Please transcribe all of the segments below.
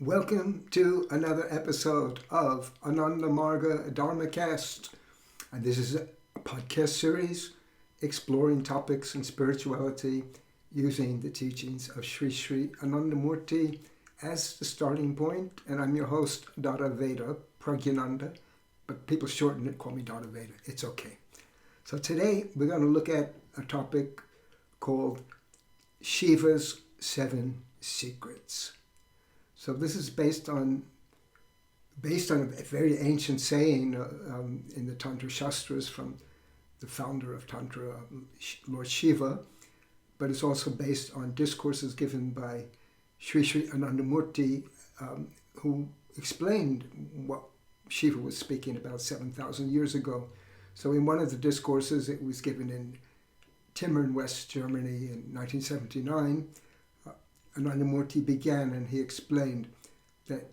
Welcome to another episode of Ananda Marga Dharmacast. And this is a podcast series exploring topics in spirituality using the teachings of Shrii Shrii Anandamurti as the starting point. And I'm your host, Dada Vedaprajinananda, but people shorten it, call me Dada Veda. It's okay. So today we're going to look at a topic called Shiva's 7 Secrets. So this is based on a very ancient saying in the Tantra Shastras from the founder of Tantra, Lord Shiva, but it's also based on discourses given by Shrii Shrii Anandamurti, who explained what Shiva was speaking about 7,000 years ago. So in one of the discourses, it was given in Timor in West Germany in 1979, Anandamurti began and he explained that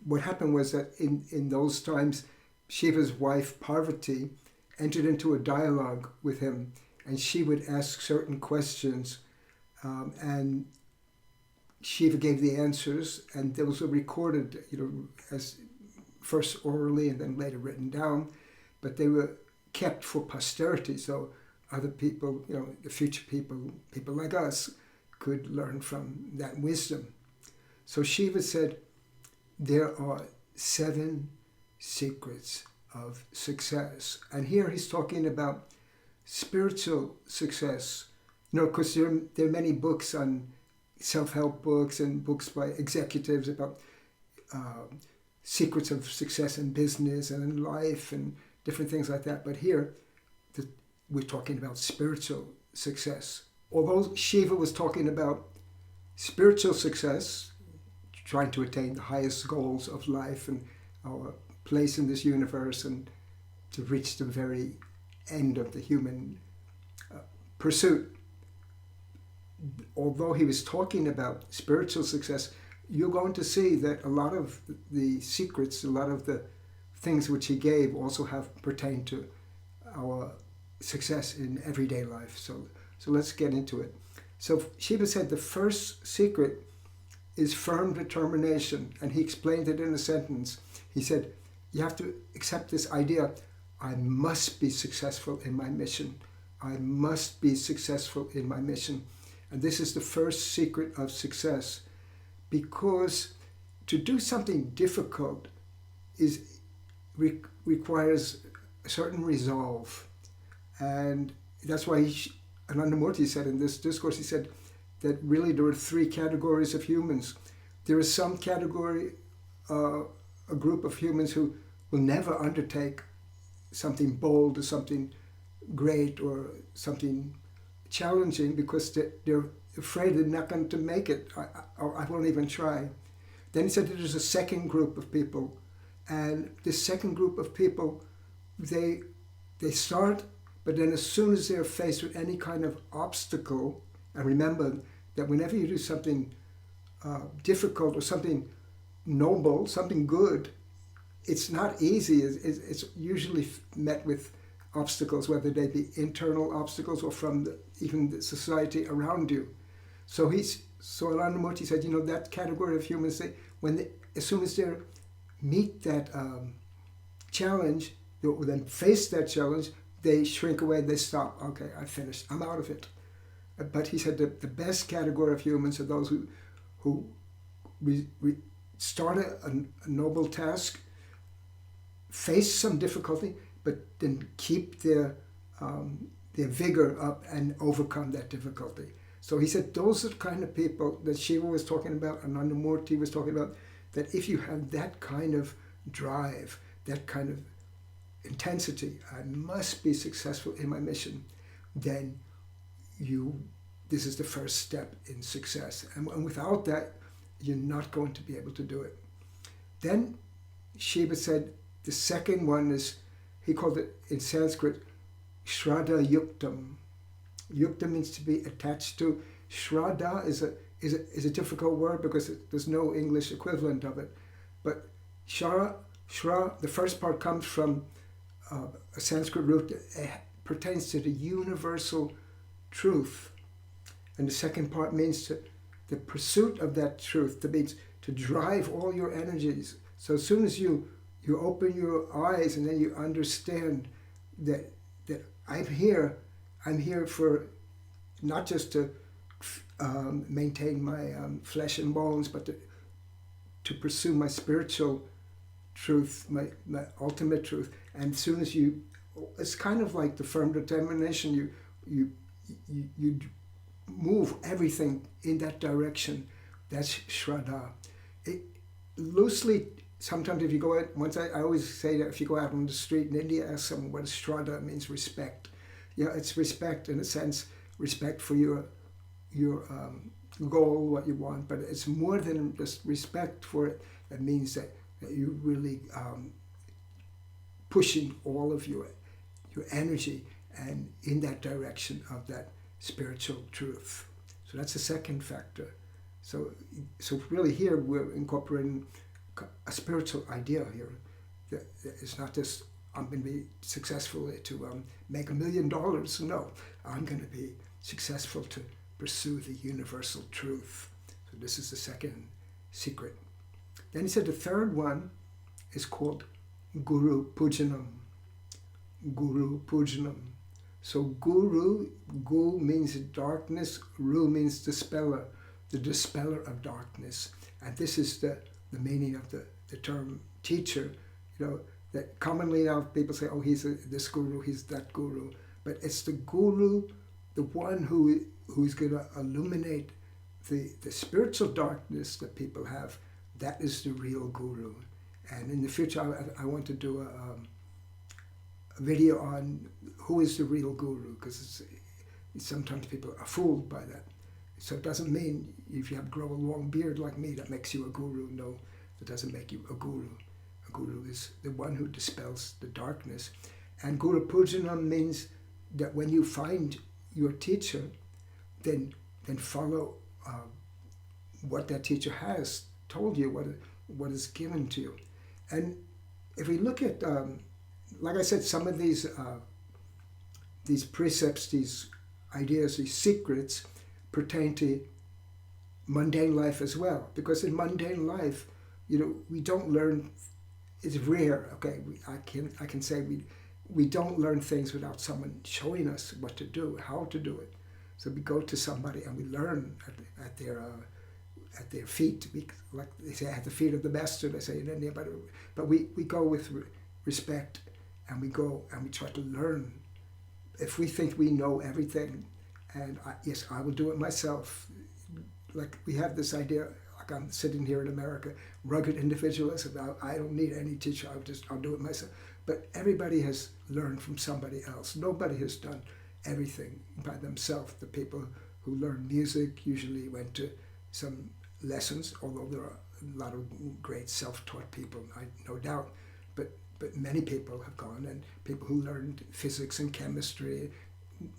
what happened was that in those times, Shiva's wife Parvati entered into a dialogue with him, and she would ask certain questions, and Shiva gave the answers, and those were recorded, as first orally and then later written down, but they were kept for posterity, so other people, the future people like us, could learn from that wisdom. So Shiva said, there are 7 secrets of success. And here he's talking about spiritual success. Because there are many books on self-help books and books by executives about secrets of success in business and in life and different things like that. But here, we're talking about spiritual success. Although Shiva was talking about spiritual success, trying to attain the highest goals of life and our place in this universe and to reach the very end of the human pursuit, although he was talking about spiritual success, you're going to see that a lot of the secrets, a lot of the things which he gave also pertain to our success in everyday life. So let's get into it. So Shiva said the first secret is firm determination, and he explained it in a sentence. He said, you have to accept this idea, I must be successful in my mission. I must be successful in my mission. And this is the first secret of success, because to do something difficult requires a certain resolve. And that's why Anandamurti said in this discourse, he said that really there are 3 categories of humans. There is some category, a group of humans who will never undertake something bold or something great or something challenging because they're afraid they're not going to make it. I won't even try. Then he said that there's a second group of people, and this second group of people, they start, but then as soon as they're faced with any kind of obstacle, and remember that whenever you do something difficult or something noble, something good, it's not easy. It's usually met with obstacles, whether they be internal obstacles or from even the society around you. So Anandamurti said, that category of humans, as soon as they meet that challenge, they will then face that challenge, they shrink away, they stop. Okay, I finished, I'm out of it. But he said that the best category of humans are those who start a noble task, face some difficulty, but then keep their vigor up and overcome that difficulty. So he said those are the kind of people that Shiva was talking about, Anandamurti was talking about, that if you have that kind of drive, that kind of intensity, I must be successful in my mission, then this is the first step in success. And without that, you're not going to be able to do it. Then Shiva said the second one is, he called it in Sanskrit, Shraddha Yuktam. Yukta means to be attached to. Shraddha is a difficult word because there's no English equivalent of it. But Shra, the first part comes from a Sanskrit root that pertains to the universal truth. And the second part means the pursuit of that truth, that means to drive all your energies. So as soon as you open your eyes and then you understand that I'm here for not just to maintain my flesh and bones, but to pursue my spiritual truth, my ultimate truth. And as soon as it's kind of like the firm determination, you move everything in that direction. That's Shraddha. Loosely, sometimes if you go out, I always say that if you go out on the street in India, ask someone what is Shraddha, it means respect. It's respect in a sense, respect for your goal, what you want, but it's more than just respect for it. It means that you're really pushing all of your energy and in that direction of that spiritual truth. So that's the second factor. So really here we're incorporating a spiritual idea here. That it's not just I'm going to be successful to make $1 million. No, I'm going to be successful to pursue the universal truth. So this is the second secret. Then he said the third one is called Guru Pujanam. Guru Pujanam. So Gu means darkness, Ru means dispeller, the dispeller of darkness. And this is the meaning of the term teacher. That commonly now people say, oh, he's this guru, he's that guru. But it's the guru, the one who's going to illuminate the spiritual darkness that people have. That is the real guru. And in the future, I want to do a video on who is the real guru, because sometimes people are fooled by that. So it doesn't mean if you grow a long beard like me, that makes you a guru. No, that doesn't make you a guru. A guru is the one who dispels the darkness. And Guru Pujanam means that when you find your teacher, then follow what that teacher has told you, what is given to you. And if we look at, like I said, some of these precepts, these ideas, these secrets pertain to mundane life as well. Because in mundane life, we don't learn. It's rare. Okay, I can say we don't learn things without someone showing us what to do, how to do it. So we go to somebody and we learn at their feet. Like they say, at the feet of the master, they say in India. But we go with respect, and we go and we try to learn. If we think we know everything, and yes, I will do it myself. Like we have this idea, like I'm sitting here in America, rugged individualism. I don't need any teacher. I'll do it myself. But everybody has learned from somebody else. Nobody has done everything by themselves. The people who learn music usually went to some lessons, although there are a lot of great self-taught people, no doubt. But many people have gone, and people who learned physics and chemistry,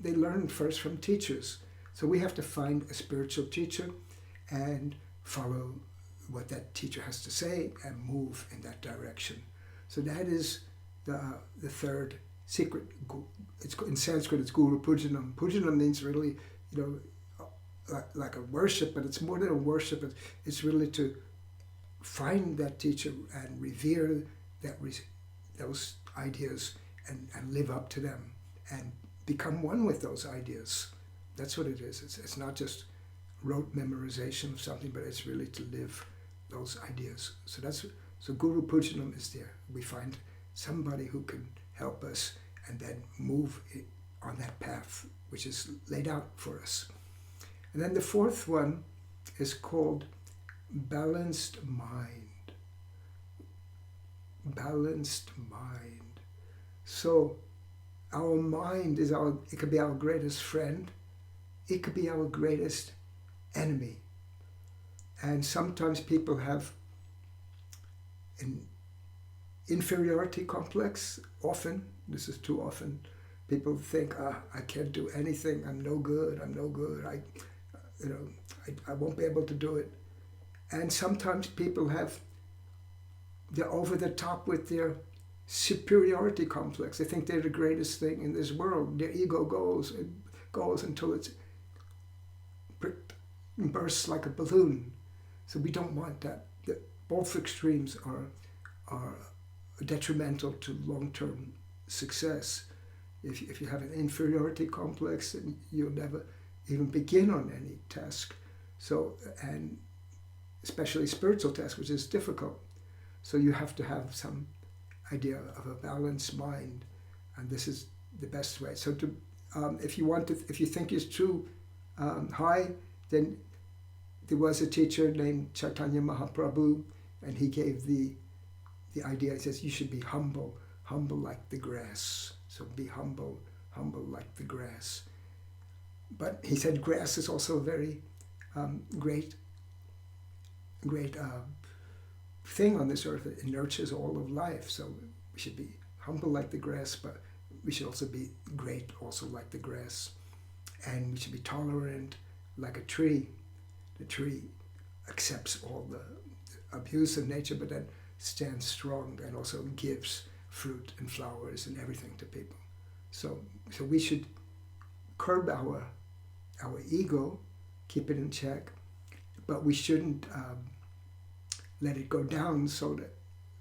they learned first from teachers. So we have to find a spiritual teacher and follow what that teacher has to say and move in that direction. So that is the third secret. In Sanskrit, it's Guru Pujanam. Pujanam means really, like a worship, but it's more than a worship. It's really to find that teacher and revere those ideas and live up to them and become one with those ideas. That's what it is. It's not just rote memorization of something, but it's really to live those ideas. So Guru Pujanam is there. We find somebody who can help us and then move on that path which is laid out for us. And then the fourth one is called balanced mind. Balanced mind. So our mind it could be our greatest friend, it could be our greatest enemy. And sometimes people have an inferiority complex. Often, this is too often, people think, I can't do anything, I'm no good, I won't be able to do it. And sometimes people they're over the top with their superiority complex. They think they're the greatest thing in this world. Their ego goes until it bursts like a balloon. So we don't want that. both extremes are detrimental to long-term success. If you have an inferiority complex, then you'll never even begin on any task. So, and especially spiritual tasks, which is difficult. So you have to have some idea of a balanced mind, and this is the best way. So to, if you think it's too high, then there was a teacher named Chaitanya Mahaprabhu, and he gave the idea. He says you should be humble like the grass. So be humble like the grass. But he said grass is also a very great thing on this earth. It nurtures all of life. So we should be humble like the grass, but we should also be great also like the grass. And we should be tolerant like a tree. The tree accepts all the abuse of nature, but then stands strong and also gives fruit and flowers and everything to people. So we should curb our ego, keep it in check, but we shouldn't let it go down so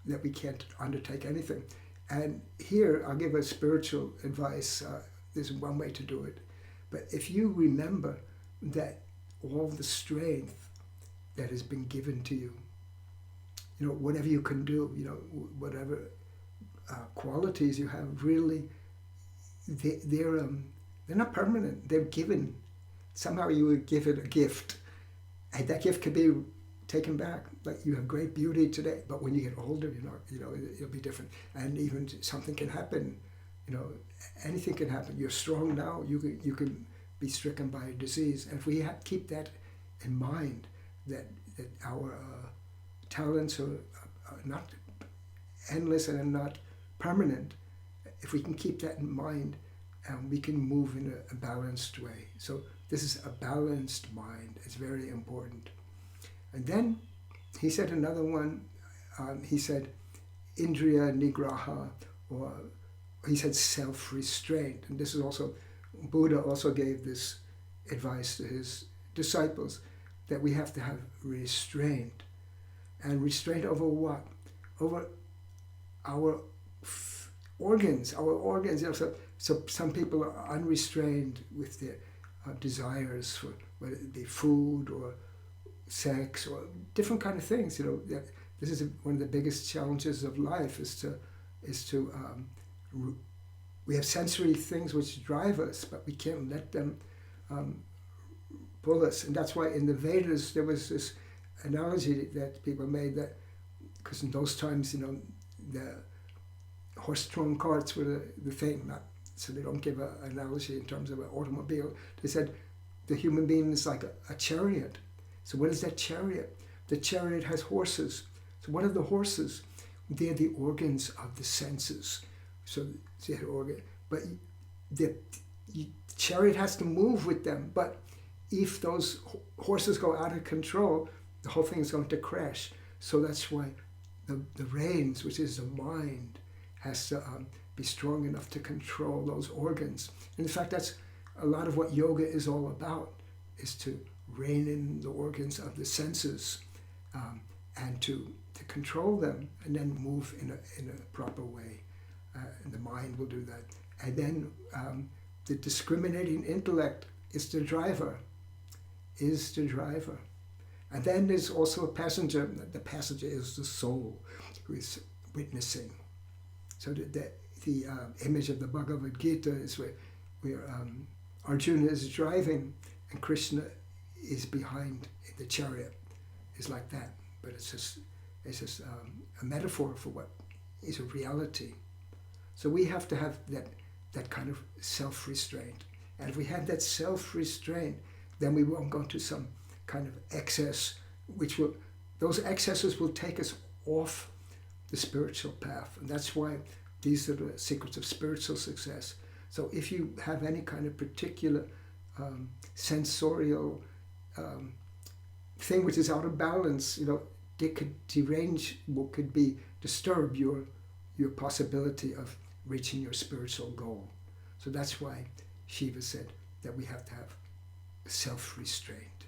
that we can't undertake anything. And here I'll give a spiritual advice. There's one way to do it. But if you remember that all the strength that has been given to you, whatever you can do, whatever qualities you have, really, they're not permanent. They're given. Somehow you were given a gift, and that gift could be taken back. Like you have great beauty today, but when you get older, it'll be different. And even something can happen. Anything can happen. You're strong now. You can be stricken by a disease. And if we keep that in mind, that our talents are not endless and are not permanent, if we can keep that in mind, we can move in a balanced way. So this is a balanced mind. It's very important. And then he said another one. He said indriya nigraha, or he said self-restraint. And this is also, Buddha also gave this advice to his disciples, that we have to have restraint. And restraint over what? Over our organs. Our organs. So some people are unrestrained with their desires for whether it be food or sex or different kind of things. This is one of the biggest challenges of life. We have sensory things which drive us, but we can't let them pull us. And that's why in the Vedas there was this analogy that people made, that because in those times, the horse-drawn carts were the thing. So they don't give an analogy in terms of an automobile. They said the human being is like a chariot. So what is that chariot? The chariot has horses. So what are the horses? They're the organs of the senses. So they have organ, but the chariot has to move with them. But if those horses go out of control, the whole thing is going to crash. So that's why the reins, which is the mind, has to be strong enough to control those organs. In fact, that's a lot of what yoga is all about, is to rein in the organs of the senses and to control them, and then move in a proper way. And the mind will do that. And then the discriminating intellect is the driver. And then there's also a passenger. The passenger is the soul who is witnessing. So the image of the Bhagavad Gita is where Arjuna is driving and Krishna is behind the chariot. It's like that, but it's just a metaphor for what is a reality. So we have to have that kind of self-restraint. And if we have that self-restraint, then we won't go to some kind of excess, those excesses will take us off the spiritual path. And that's why these are the secrets of spiritual success. So if you have any kind of particular sensorial thing which is out of balance, it could derange, could disturb your possibility of reaching your spiritual goal. So that's why Shiva said that we have to have self-restraint.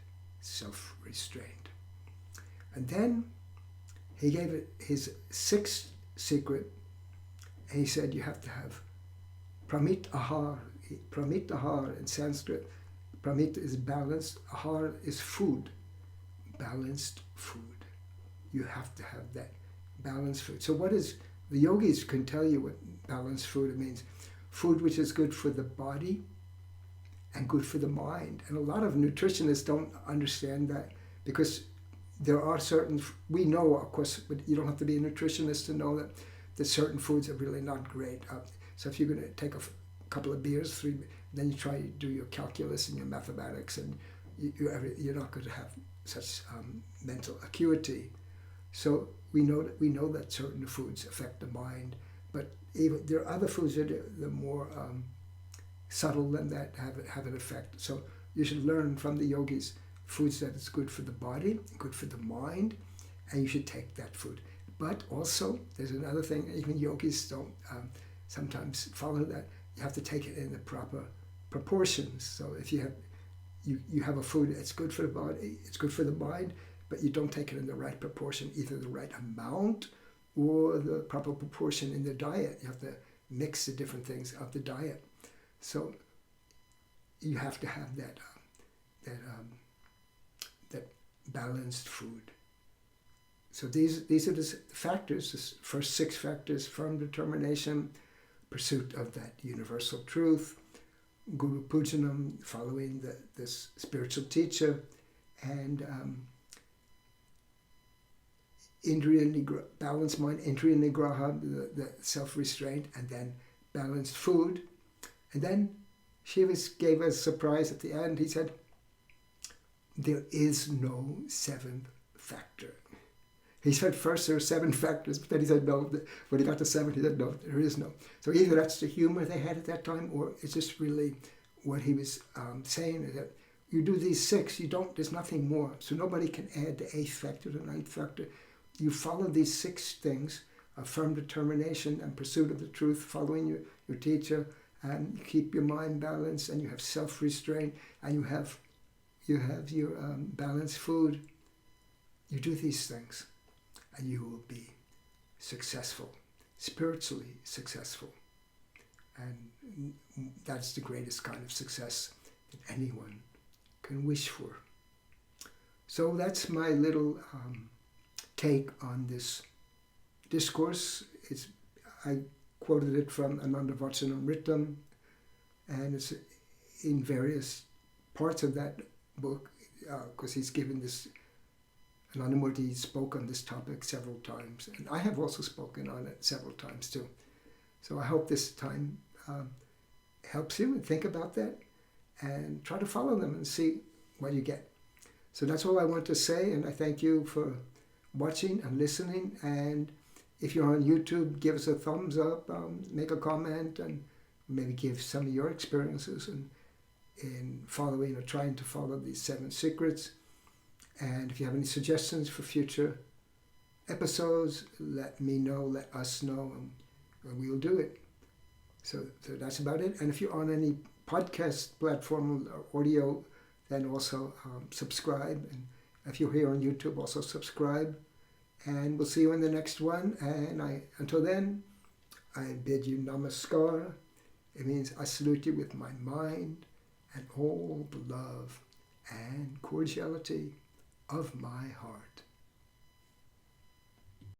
And then He gave it his sixth secret, and he said you have to have pramit ahar. Pramit ahar in Sanskrit, pramit is balanced, ahar is food, balanced food. You have to have that balanced food. So what is, the yogis can tell you what balanced food means. Food which is good for the body and good for the mind. And a lot of nutritionists don't understand that, because there are certain, we know, of course, but you don't have to be a nutritionist to know that certain foods are really not great. So if you're going to take a couple of beers, three, then you try to do your calculus and your mathematics, and you're not going to have such mental acuity. So we know that certain foods affect the mind, but even there are other foods that are more subtle than that, have an effect. So you should learn from the yogis foods that is good for the body, good for the mind, and you should take that food. But also, there's another thing, even yogis don't sometimes follow that. You have to take it in the proper proportions. So if you have a food that's good for the body, it's good for the mind, but you don't take it in the right proportion, either the right amount or the proper proportion in the diet. You have to mix the different things of the diet. So you have to have that balanced food. So these are the factors, the first 6 factors: firm determination, pursuit of that universal truth, Guru Pujanam, following this spiritual teacher, and balanced mind, Indriya Nigraha, the self-restraint, and then balanced food. And then Shiva gave us a surprise at the end. He said, there is no 7th factor. He said first there are 7 factors, but then he said no. When he got to 7, he said no, there is no. So either that's the humor they had at that time, or it's just really what he was saying, is that you do these 6, there's nothing more. So nobody can add the 8th factor, the 9th factor. You follow these 6 things: a firm determination and pursuit of the truth, following your teacher, and you keep your mind balanced, and you have self-restraint, and you have your balanced food. You do these things, and you will be successful, spiritually successful. And that's the greatest kind of success that anyone can wish for. So that's my little take on this discourse. I quoted it from Ananda Vacanamrtam, and it's in various parts of that book, because he's given this, Anandamurti spoke on this topic several times, and I have also spoken on it several times too. So I hope this time helps you, and think about that and try to follow them and see what you get. So that's all I want to say, and I thank you for watching and listening. And if you're on YouTube, give us a thumbs up, make a comment, and maybe give some of your experiences in following or trying to follow these 7 secrets. And if you have any suggestions for future episodes, let me know, let us know, and we'll do it. So that's about it. And if you're on any podcast platform or audio, then also subscribe. And if you're here on YouTube, also subscribe. And we'll see you in the next one. And until then, I bid you namaskar. It means I salute you with my mind and all the love and cordiality of my heart.